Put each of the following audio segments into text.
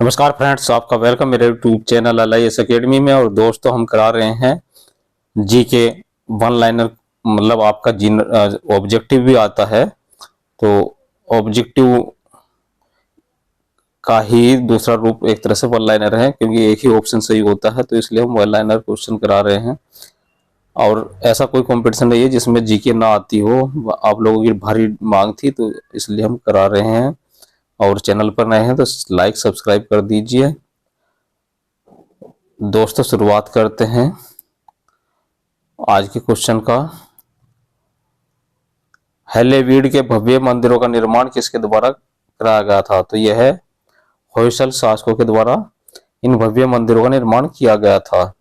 नमस्कार फ्रेंड्स, आपका वेलकम मेरे यूट्यूब चैनल LIS एकेडमी में। और दोस्तों, हम करा रहे हैं जी के वन लाइनर। मतलब आपका जिन ऑब्जेक्टिव भी आता है, तो ऑब्जेक्टिव का ही दूसरा रूप एक तरह से वन लाइनर है, क्योंकि एक ही ऑप्शन सही होता है, तो इसलिए हम वन लाइनर क्वेश्चन करा रहे हैं। और ऐसा कोई कंपटीशन नहीं है जिसमें जीके ना आती हो। आप लोगों की भारी मांग थी, तो इसलिए हम करा रहे हैं। और चैनल पर नए हैं तो लाइक सब्सक्राइब कर दीजिए। दोस्तों, शुरुआत करते हैं आज के क्वेश्चन का। हेलेवीड के भव्य मंदिरों का निर्माण किसके द्वारा कराया गया था? तो यह है होयसल शासकों के द्वारा इन भव्य मंदिरों का निर्माण किया गया था।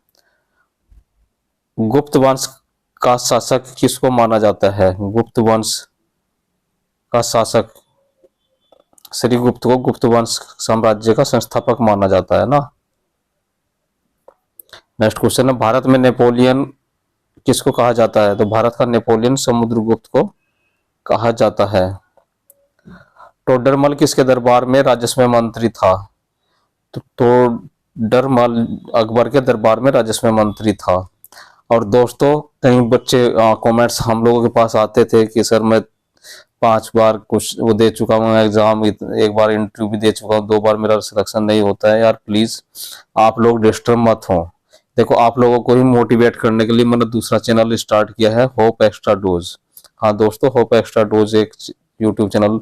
गुप्त वंश का शासक किसको माना जाता है? गुप्त वंश का शासक श्रीगुप्त को गुप्त वंश साम्राज्य का संस्थापक माना जाता है ना। नेक्स्ट क्वेश्चन है, भारत में नेपोलियन किसको कहा जाता है? तो भारत का नेपोलियन समुद्रगुप्त को कहा जाता है। टोडरमल किसके दरबार में राजस्व मंत्री था? तो टोडरमल अकबर के दरबार में राजस्व मंत्री था। और दोस्तों, कई बच्चे कमेंट्स हम लोगों के पास आते थे कि सर मैं 5 बार कुछ वो दे चुका हूँ एग्जाम, एक बार इंटरव्यू भी दे चुका हूँ, 2 बार मेरा सिलेक्शन नहीं होता है। यार प्लीज आप लोग डिस्टर्ब मत हो। देखो, आप लोगों को ही मोटिवेट करने के लिए मैंने दूसरा चैनल स्टार्ट किया है, होप एक्स्ट्रा डोज। हाँ दोस्तों, होप एक्स्ट्रा डोज एक यूट्यूब चैनल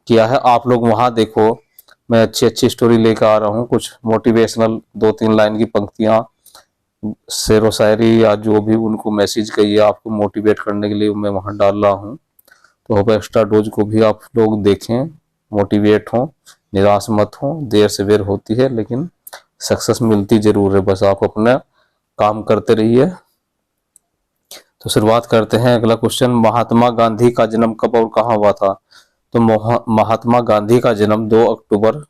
किया है, आप लोग वहां देखो। मैं अच्छी अच्छी स्टोरी लेकर आ रहा हूँ, कुछ मोटिवेशनल 2-3 लाइन की पंक्तियां, शेरो शायरी या जो भी उनको मैसेज कहिए, आपको मोटिवेट करने के लिए मैं वहां डाल रहा हूँ। तो होप एक्स्ट्रा डोज को भी आप लोग देखें, मोटिवेट हों, निराश मत हों। देर से बेर होती है, लेकिन सक्सेस मिलती जरूर है, बस आप अपना काम करते रहिए। तो शुरुआत करते हैं अगला क्वेश्चन। महात्मा गांधी का जन्म कब और कहाँ हुआ था? तो महात्मा गांधी का जन्म 2 अक्टूबर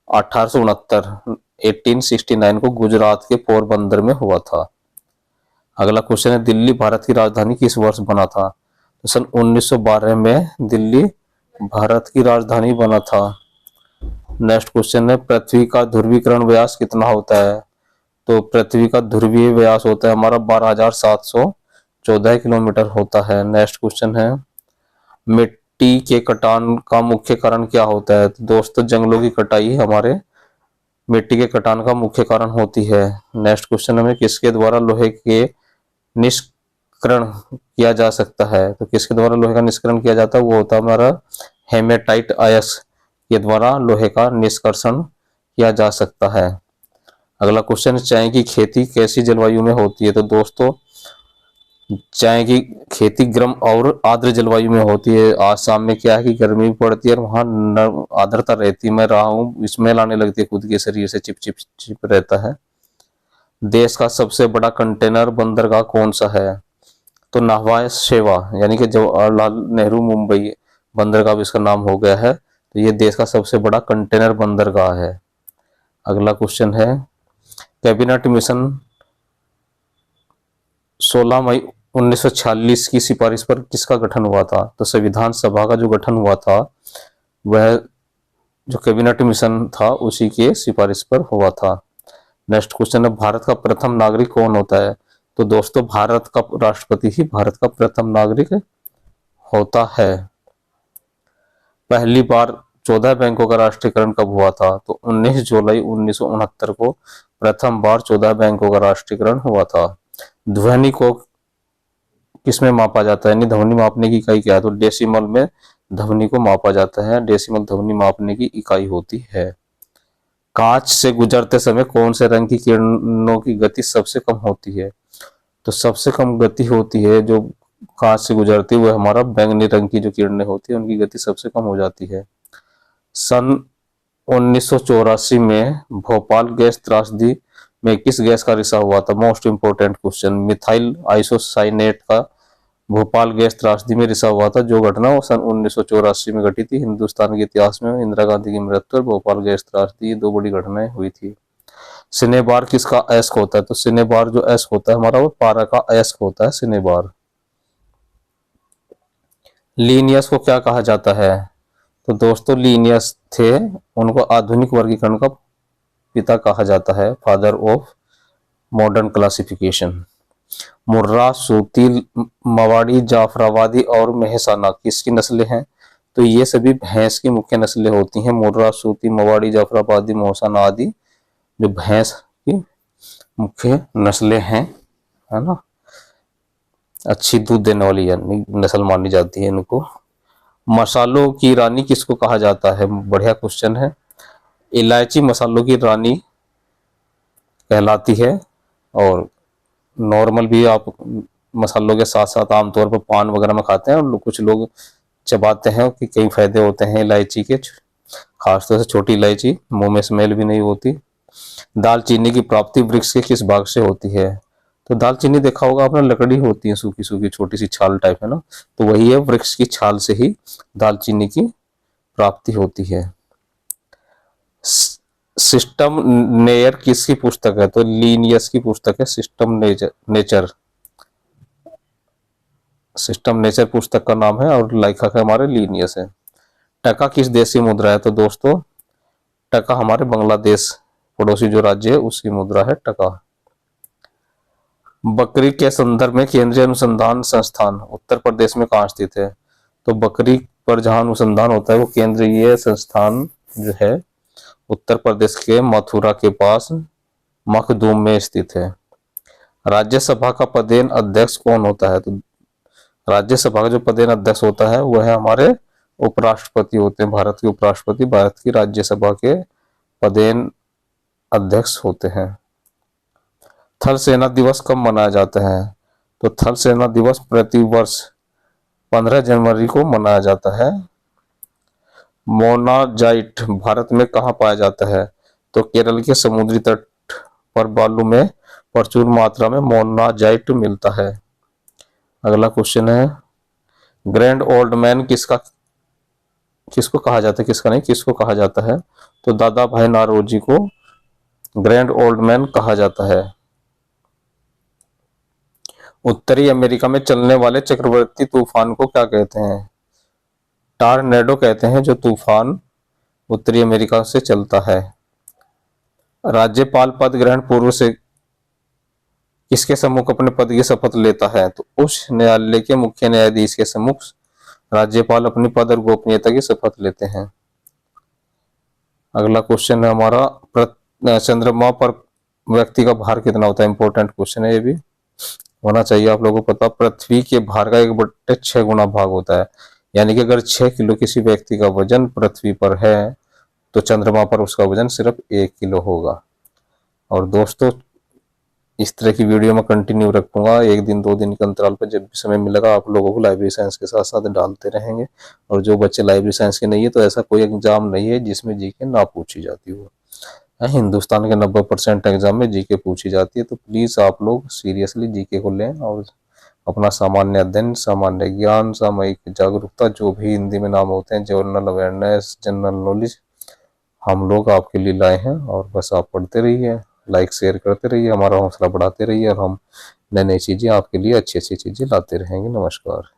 1869 1869 को गुजरात के पोरबंदर में हुआ था। अगला क्वेश्चन है, दिल्ली भारत की राजधानी किस वर्ष बना था? तो सन 1912 में दिल्ली भारत की राजधानी बना था। नेक्स्ट क्वेश्चन है, पृथ्वी का ध्रुवीकरण व्यास कितना होता है? तो पृथ्वी का ध्रुवीय व्यास होता है हमारा 12,714 किलोमीटर होता है। नेक्स्ट क्वेश्चन है, मिट्टी के कटान का मुख्य कारण क्या होता है? तो दोस्तों, जंगलों की कटाई हमारे मिट्टी के कटान का मुख्य कारण होती है। नेक्स्ट क्वेश्चन हमें, किसके द्वारा लोहे के निष्करण किया जा सकता है? तो किसके द्वारा लोहे का निष्करण किया जाता है? वो होता है हमारा हेमेटाइट अयस्क के द्वारा लोहे का निष्कर्षण किया जा सकता है। अगला क्वेश्चन, चाय की खेती कैसी जलवायु में होती है? तो दोस्तों, चाय की खेती गर्म और आर्द्र जलवायु में होती है। आसाम में क्या है कि गर्मी भी पड़ती है और वहाँ आर्द्रता रहती है। मैं रहा हूँ, स्मेल आने लगती है खुद के शरीर से, चिप चिप चिप रहता है। देश का सबसे बड़ा कंटेनर बंदरगाह कौन सा है? तो नाहवा शेवा, यानी कि जवाहरलाल नेहरू मुंबई बंदरगाह भी इसका नाम हो गया है। तो ये देश का सबसे बड़ा कंटेनर बंदरगाह है। अगला क्वेश्चन है, कैबिनेट मिशन 16 मई 1946 की सिफारिश पर किसका गठन हुआ था? तो संविधान सभा का जो गठन हुआ था, वह जो कैबिनेट मिशन था उसी के सिफारिश पर हुआ था। नेक्स्ट क्वेश्चन है, भारत का प्रथम नागरिक कौन होता है? तो दोस्तों, भारत का राष्ट्रपति ही भारत का प्रथम नागरिक होता है। पहली बार 14 बैंकों का राष्ट्रीयकरण कब हुआ था? तो 19 जुलाई 1969 को प्रथम बार 14 बैंकों का राष्ट्रीयकरण हुआ था। ध्वनि को किसमें मापा जाता है? यानी ध्वनि मापने की इकाई क्या है? तो डेसिमल में ध्वनि को मापा जाता है। डेसिमल ध्वनि मापने की इकाई होती है। कांच से गुजरते समय कौन से रंग की किरणों की गति सबसे कम होती है? तो सबसे कम गति होती है जो कांच से गुजरती है, वो हमारा बैंगनी रंग की जो किरणें होती है, उनकी गति सबसे कम हो जाती है। सन 1984 में भोपाल गैस त्रासदी में किस गैस का रिसाव हुआ था? Most important question. Methyl isocyanate का भोपाल गैस त्रासदी में रिसाव हुआ था। जो घटना वो सन 1984 में घटी थी। हिंदुस्तान के इतिहास में इंदिरा गांधी की मृत्यु और भोपाल गैस त्रासदी, ये 2 बड़ी घटनाएं हुई थी। सिनेबार किसका अयस्क होता है? तो सिनेबार जो अयस्क होता है हमारा, वो पारा का अयस्क होता है सिनेबार। लीनियस को क्या कहा जाता है? तो दोस्तों, लीनियस थे, उनको आधुनिक वर्गीकरण का पिता कहा जाता है, फादर ऑफ मॉडर्न क्लासिफिकेशन? मुर्रा, सूती, मवाड़ी, जाफराबादी और मेहसाना किसकी नस्लें हैं? तो ये सभी भैंस की मुख्य नस्लें होती हैं। मुर्रा, सूती, मवाड़ी, जाफराबादी, मेहसाना आदि जो भैंस की मुख्य नस्लें हैं, है ना, अच्छी दूध देने वाली यानी नस्ल मानी जाती है इनको। मसालों की रानी किसको कहा जाता है? बढ़िया क्वेश्चन है। इलायची मसालों की रानी कहलाती है। और नॉर्मल भी आप मसालों के साथ साथ आमतौर पर पान वगैरह में खाते हैं, और कुछ लोग चबाते हैं कि कई फायदे होते हैं इलायची के, खासतौर से छोटी इलायची, मुंह में स्मेल भी नहीं होती। दालचीनी की प्राप्ति वृक्ष के किस भाग से होती है? तो दालचीनी देखा होगा आपने, लकड़ी होती है सूखी सूखी छोटी सी छाल टाइप, है ना, तो वही है, वृक्ष की छाल से ही दालचीनी की प्राप्ति होती है। सिस्टम नेयर किसकी पुस्तक है? तो लीनियस की पुस्तक है सिस्टम नेचर। सिस्टम नेचर पुस्तक का नाम है और लेखक है हमारे लीनियस है। टका किस देश की मुद्रा है? तो दोस्तों टका हमारे बांग्लादेश पड़ोसी जो राज्य है उसकी मुद्रा है टका। बकरी के संदर्भ में केंद्रीय अनुसंधान संस्थान उत्तर प्रदेश में कहाँ स्थित है? तो बकरी पर जहां अनुसंधान होता है वो केंद्रीय संस्थान जो है उत्तर प्रदेश के मथुरा के पास मखदूम में स्थित है। राज्यसभा का पदेन अध्यक्ष कौन होता है? तो राज्यसभा का जो पदेन अध्यक्ष होता है वह है हमारे उपराष्ट्रपति होते हैं। भारत के उपराष्ट्रपति भारत की राज्यसभा के पदेन अध्यक्ष होते हैं। थल सेना दिवस कब मनाया जाता है? तो थल सेना दिवस प्रतिवर्ष 15 जनवरी को मनाया जाता है। मोनाजाइट भारत में कहाँ पाया जाता है? तो केरल के समुद्री तट पर बालू में प्रचुर मात्रा में मोनाजाइट मिलता है। अगला क्वेश्चन है, ग्रैंड ओल्ड मैन किसको कहा जाता है, किसका नहीं, किसको कहा जाता है? तो दादा भाई नौरोजी को ग्रैंड ओल्ड मैन कहा जाता है। उत्तरी अमेरिका में चलने वाले चक्रवर्ती तूफान को क्या कहते हैं? टॉर्नेडो कहते हैं जो तूफान उत्तरी अमेरिका से चलता है। राज्यपाल पद ग्रहण पूर्व से किसके सम्मुख अपने पद की शपथ लेता है? तो उच्च न्यायालय के मुख्य न्यायाधीश के सम्मुख राज्यपाल अपनी पद और गोपनीयता की शपथ लेते हैं। अगला क्वेश्चन है हमारा, चंद्रमा पर व्यक्ति का भार कितना होता है? इंपॉर्टेंट क्वेश्चन है, ये भी होना चाहिए आप लोगों को पता। पृथ्वी के भार का 1/6 गुना भाग होता है, यानी कि अगर 6 किलो किसी व्यक्ति का वजन पृथ्वी पर है तो चंद्रमा पर उसका वजन सिर्फ 1 किलो होगा। और दोस्तों इस तरह की वीडियो मैं कंटिन्यू रखूंगा, 1 दिन 2 दिन के अंतराल पर, जब भी समय मिलेगा आप लोगों को लाइब्रेरी साइंस के साथ साथ डालते रहेंगे। और जो बच्चे लाइब्रेरी साइंस के नहीं है, तो ऐसा कोई एग्जाम नहीं है जिसमें जीके ना पूछी जाती हो। हिंदुस्तान के 90% एग्जाम में जीके पूछी जाती है, तो प्लीज आप लोग सीरियसली जीके को लें और अपना सामान्य अध्ययन, सामान्य ज्ञान, सामयिक जागरूकता, जो भी हिंदी में नाम होते हैं, जनरल अवेयरनेस, जनरल नॉलेज, हम लोग आपके लिए लाए हैं। और बस आप पढ़ते रहिए, लाइक शेयर करते रहिए, हमारा हौसला बढ़ाते रहिए, और हम नई नई चीज़ें आपके लिए अच्छी अच्छी चीज़ें लाते रहेंगे। नमस्कार।